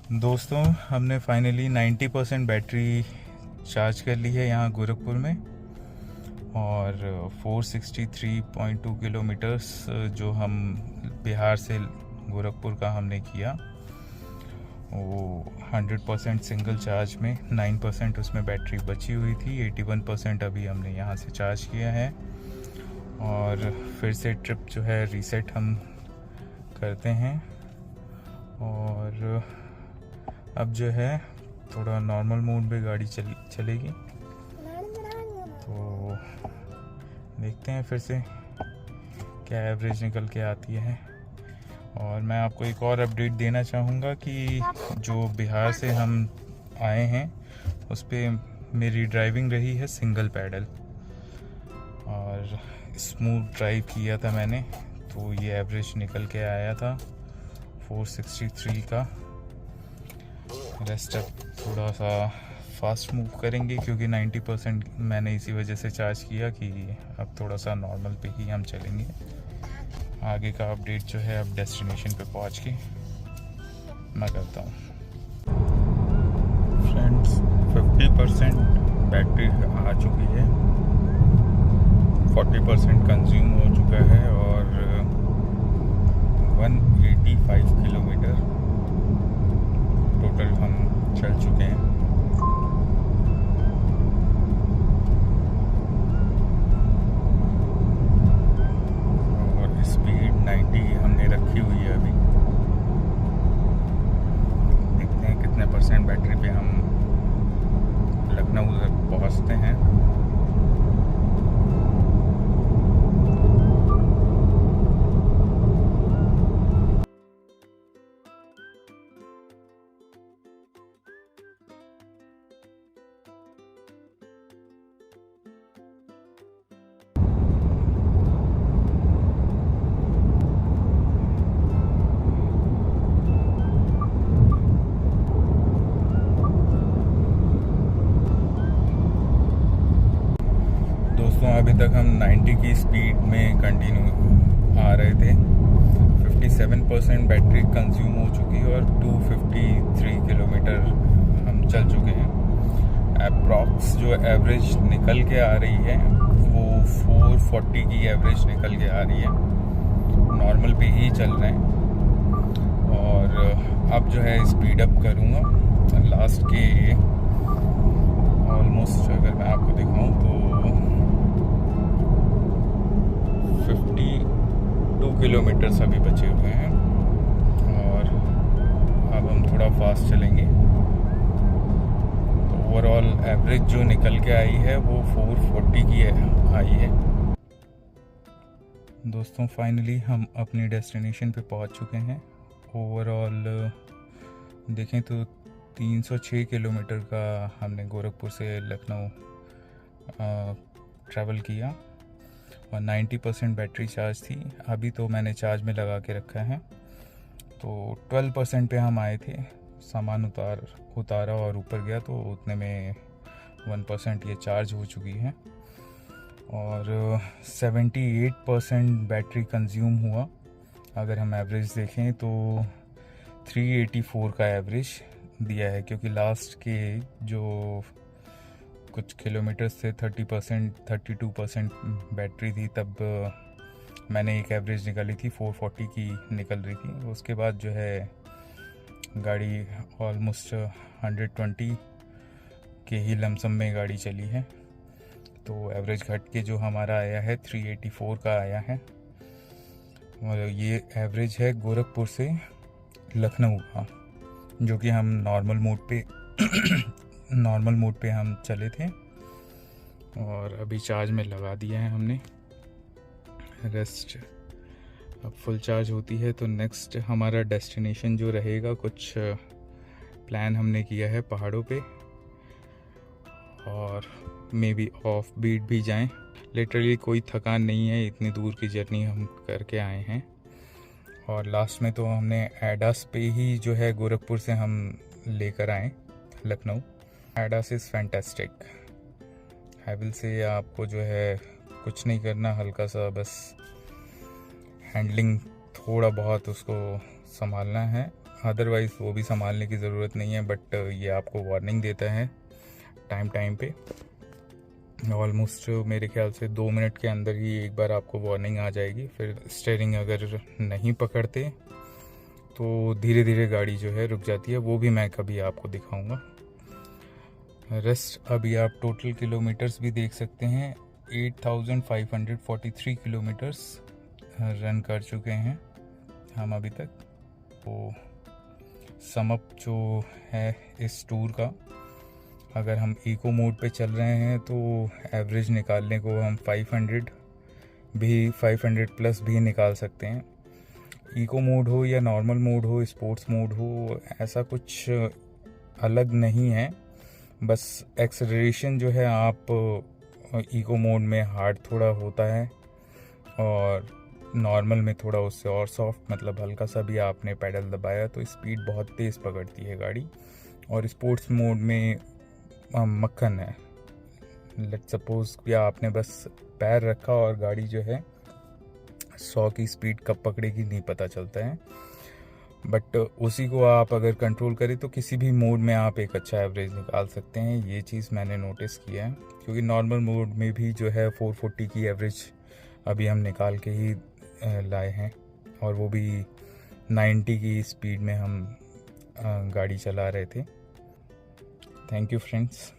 दोस्तों, हमने finally 90% battery charge कर ली है यहाँ गोरखपुर में, और 463.2 किलोमीटर्स जो हम बिहार से गोरखपुर का हमने किया, वो 100% सिंगल चार्ज में 9% उसमें बैटरी बची हुई थी। 81% अभी हमने यहाँ से चार्ज किया है, और फिर से ट्रिप जो है रीसेट हम करते हैं। और अब जो है थोड़ा नॉर्मल मोड पे गाड़ी चलेगी, तो देखते हैं फिर से क्या एवरेज निकल के आती है। और मैं आपको एक और अपडेट देना चाहूँगा कि जो बिहार से हम आए हैं उस पर मेरी ड्राइविंग रही है सिंगल पैडल, और स्मूथ ड्राइव किया था मैंने, तो ये एवरेज निकल के आया था 463 का। रेस्ट अब थोड़ा सा फास्ट मूव करेंगे क्योंकि 90% मैंने इसी वजह से चार्ज किया कि अब थोड़ा सा नॉर्मल पे ही हम चलेंगे। आगे का अपडेट जो है अब डेस्टिनेशन पे पहुंच के मैं करता हूँ। फ्रेंड्स, 50% बैटरी आ चुकी है, 40% कंज्यूम हो चुका है, और 185 किलोमीटर टोटल हम चल चुके हैं। और स्पीड 90 हमने रखी हुई है अभी। देखते हैं कितने % बैटरी पे हम लखनऊ तक पहुंचते हैं। अभी तक हम 90 की स्पीड में कंटिन्यू आ रहे थे। 57% बैटरी कंज्यूम हो चुकी है और 253 किलोमीटर हम चल चुके हैं। अप्रॉक्स जो एवरेज निकल के आ रही है वो 440 की एवरेज निकल के आ रही है। नॉर्मल पे ही चल रहे हैं, और अब जो है स्पीड अप करूँगा लास्ट के ऑलमोस्ट, अगर मैं आपको दिखाऊँ तो 52 किलोमीटर अभी बचे हुए हैं, और अब हम थोड़ा फास्ट चलेंगे। तो ओवरऑल एवरेज जो निकल के आई है वो 440 की आई है। दोस्तों, फाइनली हम अपनी डेस्टिनेशन पे पहुंच चुके हैं। ओवरऑल देखें तो 306 किलोमीटर का हमने गोरखपुर से लखनऊ ट्रैवल किया, और 90% बैटरी चार्ज थी। अभी तो मैंने चार्ज में लगा के रखा है, तो 12% पे हम आए थे। सामान उतारा और ऊपर गया तो उतने में 1% ये चार्ज हो चुकी है, और 78% बैटरी कंज्यूम हुआ। अगर हम एवरेज देखें तो 384 का एवरेज दिया है, क्योंकि लास्ट के जो कुछ किलोमीटर्स से 32% बैटरी थी, तब मैंने एक एवरेज निकाली थी 440 की निकल रही थी। उसके बाद जो है गाड़ी ऑलमोस्ट 120 के ही लमसम में गाड़ी चली है, तो एवरेज घट के जो हमारा आया है 384 का आया है। और ये एवरेज है गोरखपुर से लखनऊ का, जो कि हम नॉर्मल मोड पे हम चले थे, और अभी चार्ज में लगा दिया है हमने। रेस्ट अब फुल चार्ज होती है तो नेक्स्ट हमारा डेस्टिनेशन जो रहेगा, कुछ प्लान हमने किया है पहाड़ों पे, और मे बी ऑफ बीट भी जाएं। लिटरली कोई थकान नहीं है, इतनी दूर की जर्नी हम करके आए हैं। और लास्ट में तो हमने एडास पे ही जो है गोरखपुर से हम लेकर आए Lucknow. ADAS is fantastic. I will say आपको जो है कुछ नहीं करना, हल्का सा बस हैंडलिंग थोड़ा बहुत उसको संभालना है, अदरवाइज़ वो भी संभालने की ज़रूरत नहीं है, बट ये आपको वार्निंग देता है टाइम पे। ऑलमोस्ट मेरे ख्याल से 2 मिनट के अंदर ही एक बार आपको वार्निंग आ जाएगी। फिर स्टीयरिंग अगर नहीं पकड़ते तो धीरे धीरे गाड़ी जो है रुक जाती है, वो भी मैं कभी आपको दिखाऊंगा। रेस्ट अभी आप टोटल किलोमीटर्स भी देख सकते हैं, 8543 किलोमीटर्स रन कर चुके हैं हम अभी तक। तो समअप जो है इस टूर का, अगर हम इको मोड पे चल रहे हैं तो एवरेज निकालने को हम 500 प्लस भी निकाल सकते हैं। इको मोड हो या नॉर्मल मोड हो, स्पोर्ट्स मोड हो, ऐसा कुछ अलग नहीं है। बस एक्सेलरेशन जो है आप इको मोड में हार्ड थोड़ा होता है और नॉर्मल में थोड़ा उससे और सॉफ्ट, मतलब हल्का सा भी आपने पैडल दबाया तो स्पीड बहुत तेज़ पकड़ती है गाड़ी। और स्पोर्ट्स मोड में मक्खन है। लेट्स सपोज कि आपने बस पैर रखा और गाड़ी जो है 100 की स्पीड कब पकड़ेगी नहीं पता चलता है, बट उसी को आप अगर कंट्रोल करें तो किसी भी मोड में आप एक अच्छा एवरेज निकाल सकते हैं। ये चीज़ मैंने नोटिस किया है, क्योंकि नॉर्मल मोड में भी जो है 440 की एवरेज अभी हम निकाल के ही लाए हैं, और वो भी 90 की स्पीड में हम गाड़ी चला रहे थे। Thank you friends.